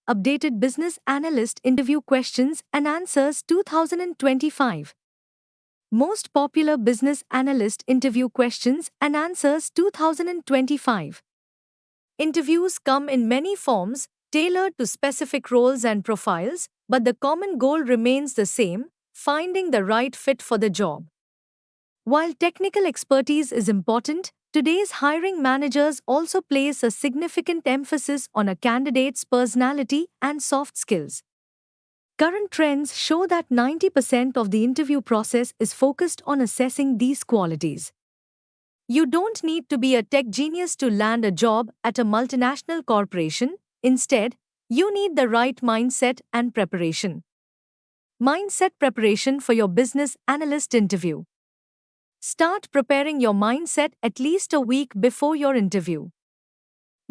Updated Business Analyst Interview Questions and Answers 2025. Most Popular Business Analyst Interview Questions and Answers 2025. Interviews come in many forms, tailored to specific roles and profiles, but the common goal remains the same: finding the right fit for the job. While technical expertise is important, today's hiring managers also place a significant emphasis on a candidate's personality and soft skills. Current trends show that 90% of the interview process is focused on assessing these qualities. You don't need to be a tech genius to land a job at a multinational corporation. Instead, you need the right mindset and preparation. Mindset preparation for your business analyst interview. Start preparing your mindset at least a week before your interview.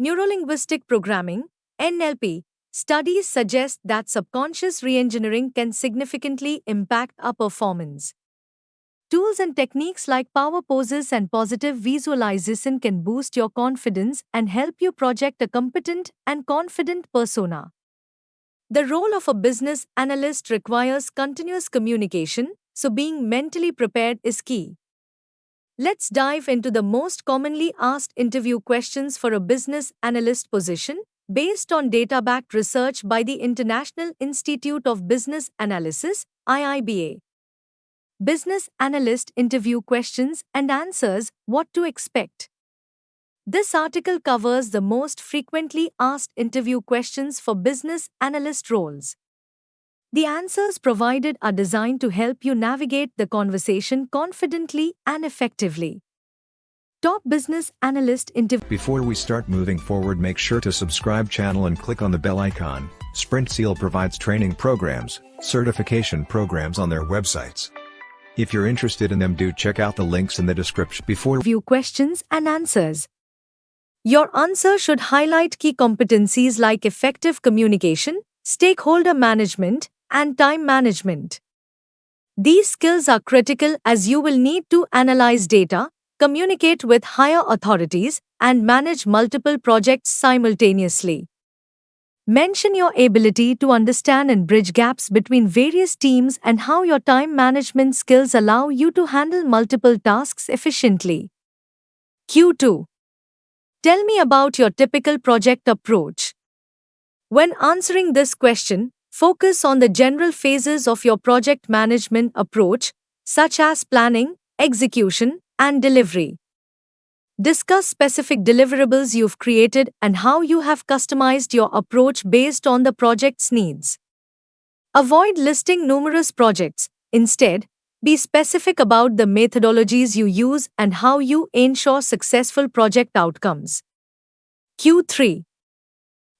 Neurolinguistic programming, NLP, studies suggest that subconscious reengineering can significantly impact our performance. Tools and techniques like power poses and positive visualization can boost your confidence and help you project a competent and confident persona. The role of a business analyst requires continuous communication, so being mentally prepared is key. Let's dive into the most commonly asked interview questions for a business analyst position, based on data-backed research by the International Institute of Business Analysis, IIBA. Business Analyst Interview Questions and Answers: What to Expect. This article covers the most frequently asked interview questions for business analyst roles. The answers provided are designed to help you navigate the conversation confidently and effectively. Top Business Analyst Interview. Before we start moving forward, make sure to subscribe channel and click on the bell icon. SprintSeal provides training programs, certification programs on their websites. If you're interested in them, do check out the links in the description. Before Interview questions and answers. Your answer should highlight key competencies like effective communication, stakeholder management, and time management. These skills are critical as you will need to analyze data, communicate with higher authorities, and manage multiple projects simultaneously. Mention your ability to understand and bridge gaps between various teams and how your time management skills allow you to handle multiple tasks efficiently. Q2. Tell me about your typical project approach. When answering this question, focus on the general phases of your project management approach, such as planning, execution, and delivery. Discuss specific deliverables you've created and how you have customized your approach based on the project's needs. Avoid listing numerous projects. Instead, be specific about the methodologies you use and how you ensure successful project outcomes. Q3.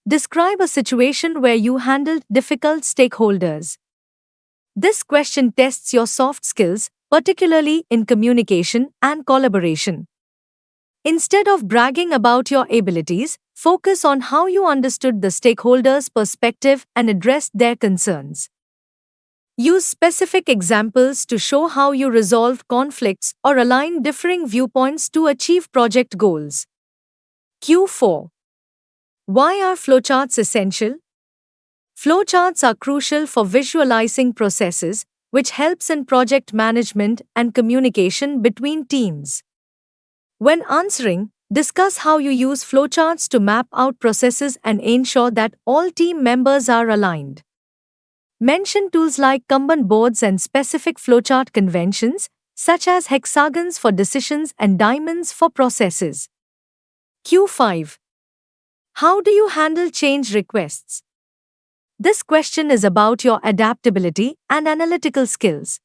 Describe a situation where you handled difficult stakeholders. This question tests your soft skills, particularly in communication and collaboration. Instead of bragging about your abilities, focus on how you understood the stakeholders' perspective and addressed their concerns. Use specific examples to show how you resolved conflicts or aligned differing viewpoints to achieve project goals. Q4. Why are flowcharts essential? Flowcharts are crucial for visualizing processes, which helps in project management and communication between teams. When answering, discuss how you use flowcharts to map out processes and ensure that all team members are aligned. Mention tools like Kanban boards and specific flowchart conventions, such as hexagons for decisions and diamonds for processes. Q5. How do you handle change requests? This question is about your adaptability and analytical skills.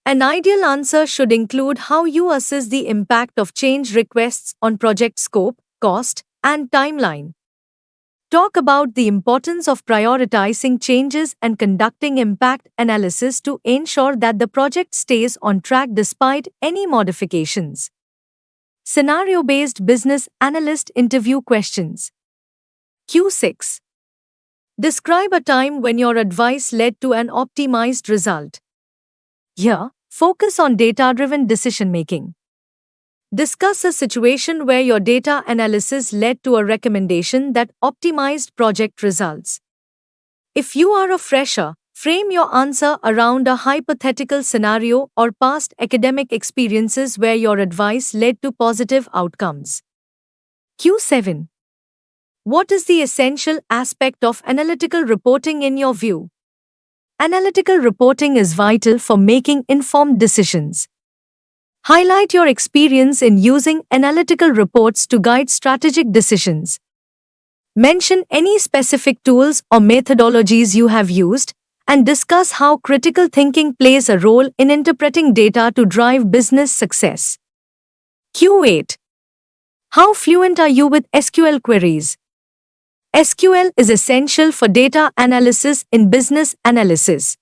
An ideal answer should include how you assess the impact of change requests on project scope, cost, and timeline. Talk about the importance of prioritizing changes and conducting impact analysis to ensure that the project stays on track despite any modifications. Scenario-based business analyst interview questions. Q6. Describe a time when your advice led to an optimized result. Here, focus on data-driven decision-making. Discuss a situation where your data analysis led to a recommendation that optimized project results. If you are a fresher, frame your answer around a hypothetical scenario or past academic experiences where your advice led to positive outcomes. Q7. What is the essential aspect of analytical reporting in your view? Analytical reporting is vital for making informed decisions. Highlight your experience in using analytical reports to guide strategic decisions. Mention any specific tools or methodologies you have used, and discuss how critical thinking plays a role in interpreting data to drive business success. Q8. How fluent are you with SQL queries? SQL is essential for data analysis in business analysis.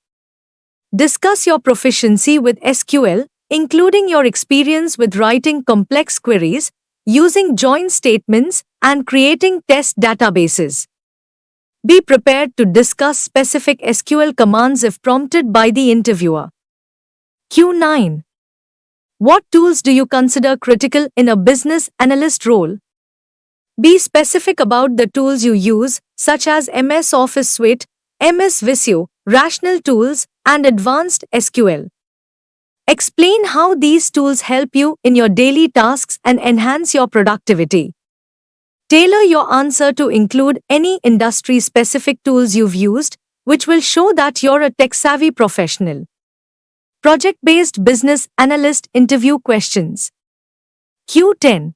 Discuss your proficiency with SQL, including your experience with writing complex queries, using join statements, and creating test databases. Be prepared to discuss specific SQL commands if prompted by the interviewer. Q9. What tools do you consider critical in a business analyst role? Be specific about the tools you use, such as MS Office Suite, MS Visio, Rational Tools, and Advanced SQL. Explain how these tools help you in your daily tasks and enhance your productivity. Tailor your answer to include any industry-specific tools you've used, which will show that you're a tech-savvy professional. Project-based business analyst interview questions. Q10.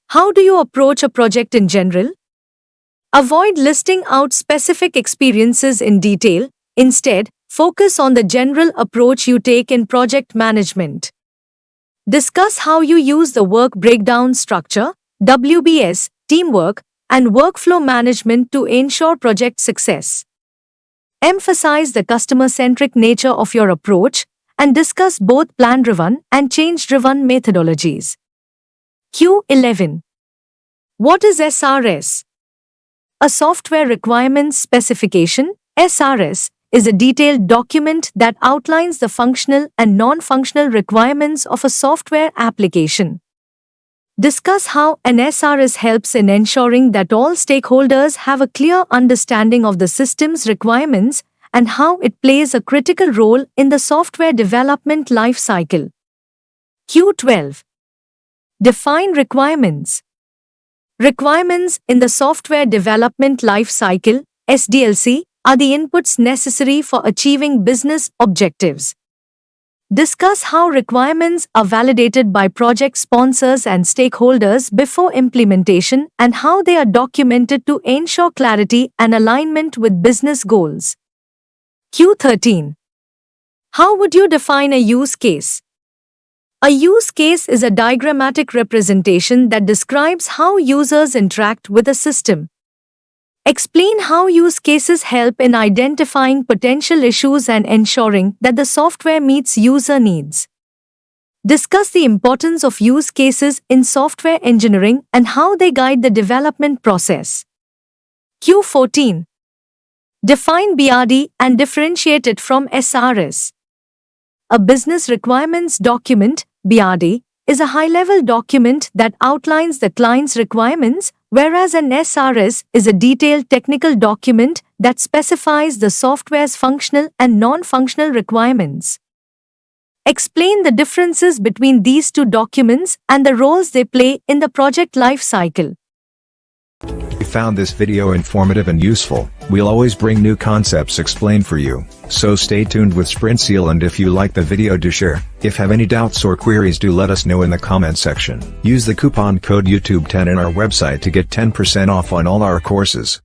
How do you approach a project in general? Avoid listing out specific experiences in detail. Instead, focus on the general approach you take in project management. Discuss how you use the work breakdown structure, WBS, teamwork, and workflow management to ensure project success. Emphasize the customer-centric nature of your approach and discuss both plan-driven and change-driven methodologies. Q11. What is SRS? A Software Requirements Specification, SRS, is a detailed document that outlines the functional and non-functional requirements of a software application. Discuss how an SRS helps in ensuring that all stakeholders have a clear understanding of the system's requirements and how it plays a critical role in the software development lifecycle. Q12. Define requirements. Requirements in the software development lifecycle, SDLC, are the inputs necessary for achieving business objectives. Discuss how requirements are validated by project sponsors and stakeholders before implementation and how they are documented to ensure clarity and alignment with business goals. Q13. How would you define a use case? A use case is a diagrammatic representation that describes how users interact with a system. Explain how use cases help in identifying potential issues and ensuring that the software meets user needs. Discuss the importance of use cases in software engineering and how they guide the development process. Q14. Define BRD and differentiate it from SRS. A business requirements document, BRD, is a high-level document that outlines the client's requirements, whereas an SRS is a detailed technical document that specifies the software's functional and non-functional requirements. Explain the differences between these two documents and the roles they play in the project life cycle. If you found this video informative and useful, we'll always bring new concepts explained for you, so stay tuned with SprintSeal, and if you like the video, do share. If have any doubts or queries, do let us know in the comment section. Use the coupon code YouTube10 in our website to get 10% off on all our courses.